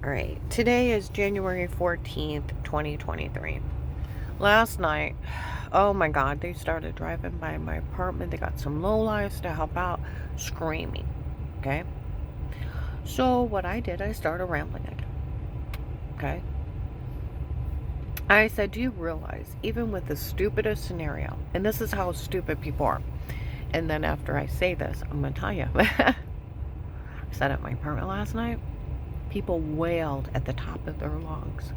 Alright, today is January 14th, 2023. Last night, oh my god, they started driving by my apartment. They got some lowlifes to help out, screaming. Okay? So, what I did, I started rambling again. Okay? I said, do you realize, even with the stupidest scenario, and this is how stupid people are, and then after I say this, I'm going to tell you. I sat at my apartment last night. People wailed at the top of their lungs,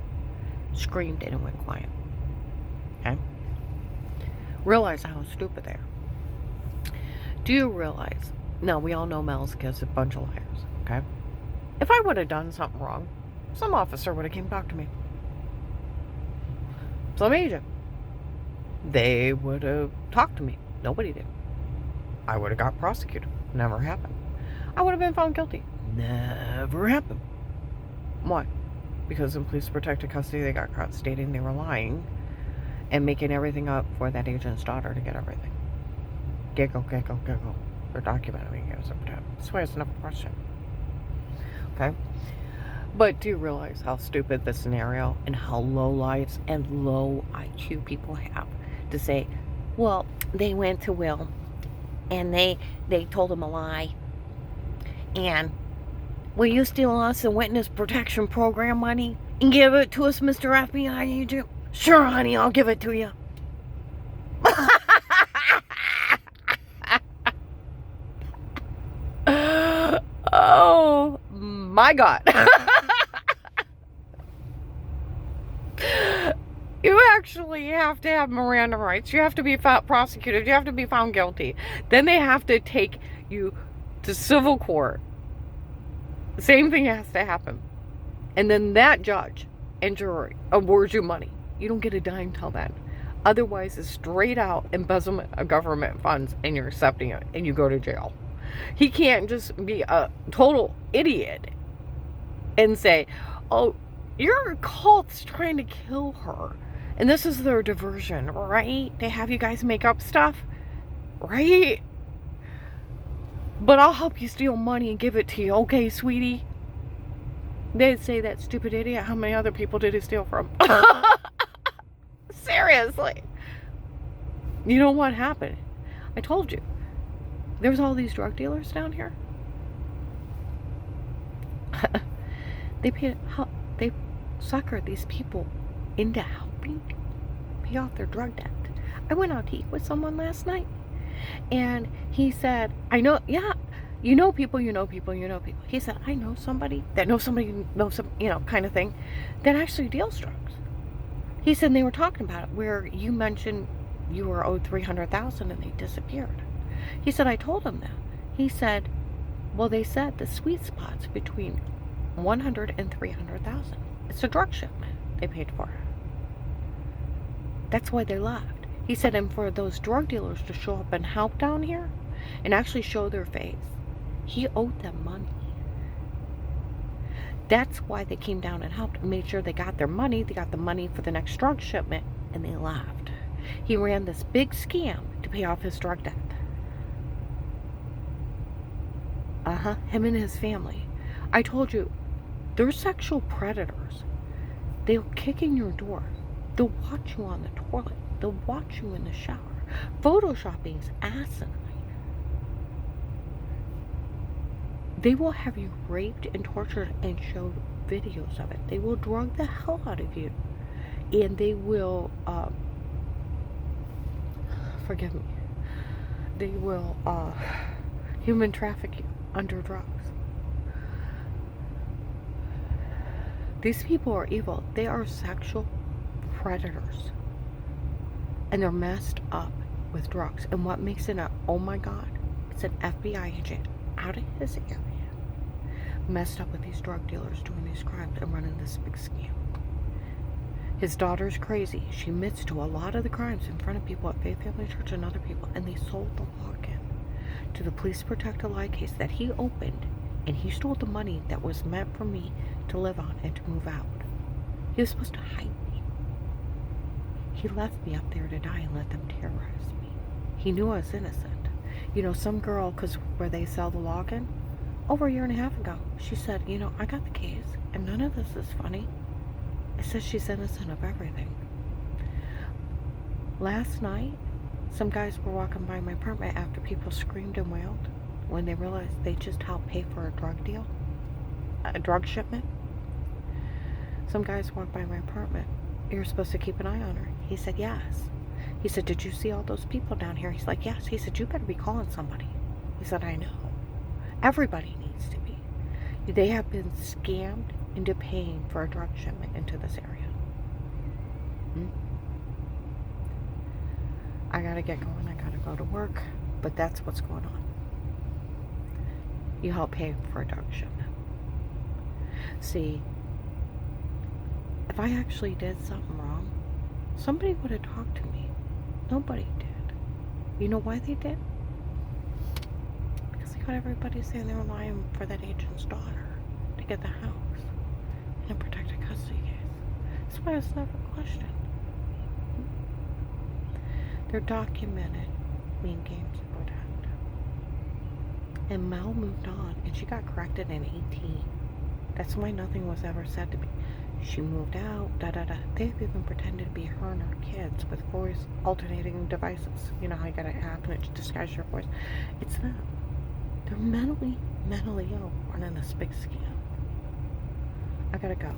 screamed, and it went quiet. Okay? Realize how stupid they are. Do you realize? No, we all know Mel's kids are a bunch of liars. Okay? If I would have done something wrong, some officer would have came talk to me. Some agent. They would have talked to me. Nobody did. I would have got prosecuted. Never happened. I would have been found guilty. Never happened. Why? Because in police protective custody, they got caught stating they were lying and making everything up for that agent's daughter to get everything. Giggle, giggle, giggle. They're documenting it as a pretend. That's why it's never questioned. Okay? But do you realize how stupid the scenario and how low lives and low IQ people have to say, well, they went to Will and they told him a lie, and will you steal us the witness protection program money and give it to us, Mr. FBI agent? Sure, honey, I'll give it to you. Oh my God. You actually have to have Miranda rights. You have to be prosecuted. You have to be found guilty. Then they have to take you to civil court. The same thing has to happen. And then that judge and jury awards you money. You don't get a dime till then. Otherwise, it's straight out embezzlement of government funds and you're accepting it and you go to jail. He can't just be a total idiot and say, oh, your cult's trying to kill her. And this is their diversion, right? They have you guys make up stuff, right? But I'll help you steal money and give it to you. Okay, sweetie? They'd say, that stupid idiot, how many other people did he steal from? Seriously. You know what happened? I told you. There's all these drug dealers down here. They sucker these people into helping pay off their drug debt. I went out to eat with someone last night, and he said, I know, yeah, you know people. He said, I know somebody that knows somebody who knows some, kind of thing, that actually deals drugs. He said they were talking about it, where you mentioned you were owed $300,000 and they disappeared. He said, I told him that. He said, well, they said the sweet spot's between $100,000 and $300,000. It's a drug shipment they paid for. That's why they left. He said, and for those drug dealers to show up and help down here and actually show their face, he owed them money. That's why they came down and helped and made sure they got their money. They got the money for the next drug shipment, and they left. He ran this big scam to pay off his drug debt. Him and his family. I told you, they're sexual predators. They'll kick in your door. They'll watch you on the toilet. They'll watch you in the shower. Photoshopping is asinine. They will have you raped and tortured and show videos of it. They will drug the hell out of you. And they will, forgive me, they will human traffic you under drugs. These people are evil. They are sexual predators. And they're messed up with drugs. And what makes it oh my God, it's an FBI agent out of his area, messed up with these drug dealers doing these crimes and running this big scam. His daughter's crazy. She admits to a lot of the crimes in front of people at Faith Family Church and other people. And they sold the login to the police protective lie case that he opened. And he stole the money that was meant for me to live on and to move out. He was supposed to hide me. He left me up there to die and let them terrorize me. He knew I was innocent. Some girl, because where they sell the login, over a year and a half ago. She said, you know, I got the case, and none of this is funny. It says she's innocent of everything. Last night, some guys were walking by my apartment after people screamed and wailed when they realized they just helped pay for a drug deal, a drug shipment. Some guys walked by my apartment. You're supposed to keep an eye on her. He said, yes. He said, did you see all those people down here? He's like, yes. He said, you better be calling somebody. He said, I know. Everybody needs to be. They have been scammed into paying for a drug shipment into this area. I gotta get going. I gotta go to work. But that's what's going on. You help pay for a drug shipment. See, if I actually did something wrong, somebody would have talked to me. Nobody did. You know why they did? Because they got everybody saying they were lying for that agent's daughter to get the house in a protected custody case. That's why it's never questioned. They're documented mean games to protect. And Mel moved on, and she got corrected in 18. That's why nothing was ever said to me. She moved out, da-da-da. They've even pretended to be her and her kids with voice alternating devices. You know how you got an app and it disguises your voice? It's them. They're mentally ill running this big scam. I gotta go.